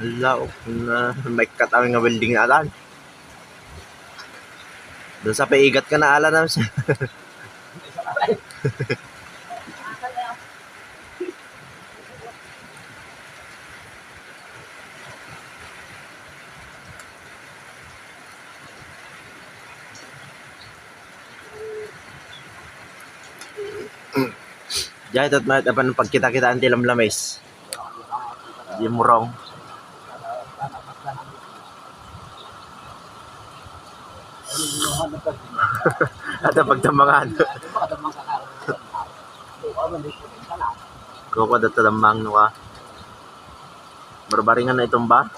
Lao na may katawin nga welding na alan. Doon sa paigat ka na ala na siya. Diyan ito't mahit apan pagkita-kitaan ti lamlames. Di murong. At ang pagtambangan. Koko dito damang no ka. Barbaringan na itong ba?